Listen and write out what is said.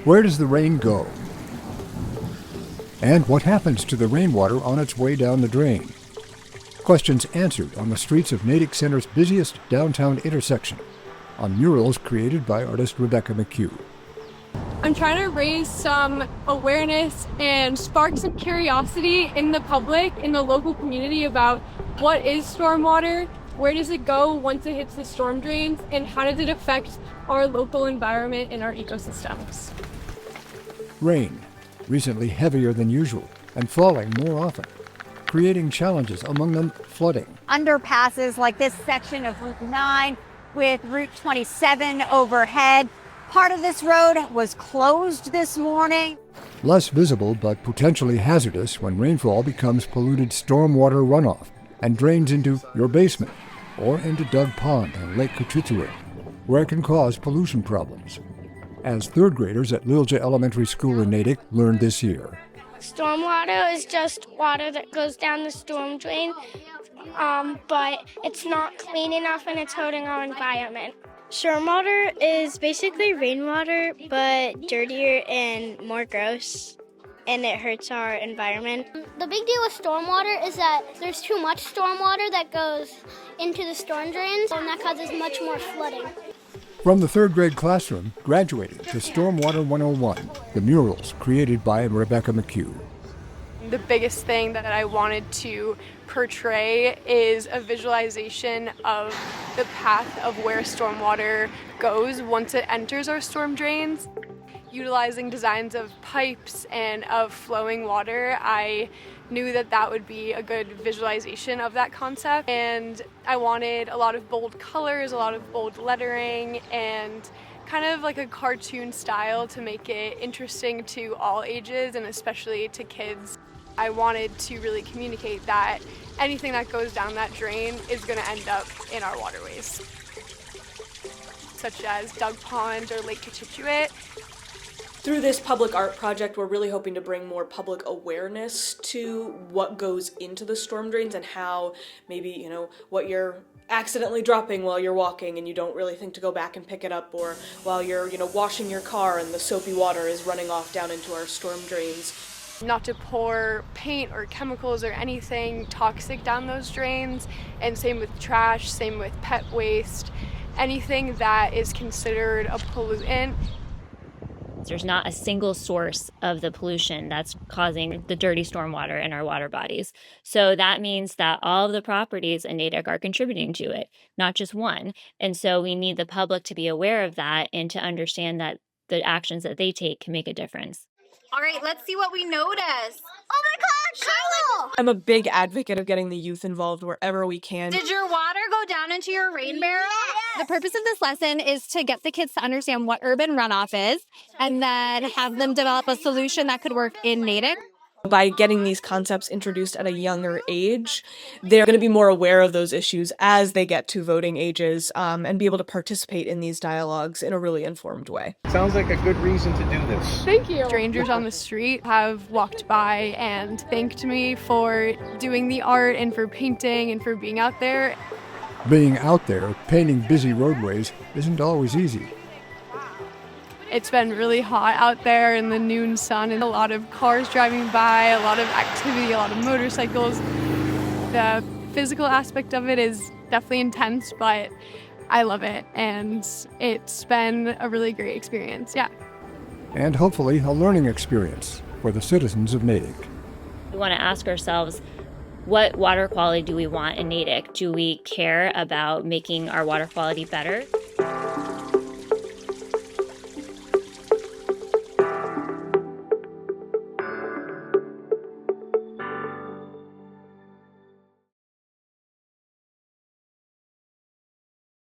Where does the rain go? And what happens to the rainwater on its way down the drain? Questions answered on the streets of Natick Center's busiest downtown intersection, on murals created by artist McCue. I'm trying to raise some awareness and spark some curiosity in the public, in the local community about what is stormwater, where does it go once it hits the storm drains, and how does it affect our local environment and our ecosystems. Rain, recently heavier than usual and falling more often, creating challenges, among them flooding. Underpasses like this section of Route 9 with Route 27 overhead. Part of this road was closed this morning. Less visible but potentially hazardous when rainfall becomes polluted stormwater runoff and drains into your basement or into Dug Pond on Lake Cochituate, where it can cause pollution problems, as third graders at Lilja Elementary School in Natick learned this year. Stormwater is just water that goes down the storm drain, but it's not clean enough and it's hurting our environment. Stormwater is basically rainwater, but dirtier and more gross, and it hurts our environment. The big deal with stormwater is that there's too much stormwater that goes into the storm drains, and that causes much more flooding. From the third grade classroom, graduating to Stormwater 101, the murals created by Becca McCue. The biggest thing that I wanted to portray is a visualization of the path of where stormwater goes once it enters our storm drains. Utilizing designs of pipes and of flowing water, I knew that that would be a good visualization of that concept. And I wanted a lot of bold colors, a lot of bold lettering, and kind of like a cartoon style to make it interesting to all ages and especially to kids. I wanted to really communicate that anything that goes down that drain is going to end up in our waterways, such as Dug Pond or Lake Cochituate. Through this public art project, we're really hoping to bring more public awareness to what goes into the storm drains and how maybe, what you're accidentally dropping while you're walking and you don't really think to go back and pick it up, or while you're, washing your car and the soapy water is running off down into our storm drains. Not to pour paint or chemicals or anything toxic down those drains, and same with trash, same with pet waste, anything that is considered a pollutant. There's not a single source of the pollution that's causing the dirty stormwater in our water bodies. So that means that all of the properties in Natick are contributing to it, not just one. And so we need the public to be aware of that and to understand that the actions that they take can make a difference. All right, let's see what we notice. Oh my God, Kyle! I'm a big advocate of getting the youth involved wherever we can. Did your water go down into your rain barrel? The purpose of this lesson is to get the kids to understand what urban runoff is and then have them develop a solution that could work in Natick. By getting these concepts introduced at a younger age, they're going to be more aware of those issues as they get to voting ages, and be able to participate in these dialogues in a really informed way. Sounds like a good reason to do this. Thank you. Strangers on the street have walked by and thanked me for doing the art and for painting and for being out there. Being out there, painting busy roadways, isn't always easy. It's been really hot out there in the noon sun and a lot of cars driving by, a lot of activity, a lot of motorcycles. The physical aspect of it is definitely intense, but I love it and it's been a really great experience, yeah. And hopefully a learning experience for the citizens of Natick. We want to ask ourselves, what water quality do we want in Natick? Do we care about making our water quality better?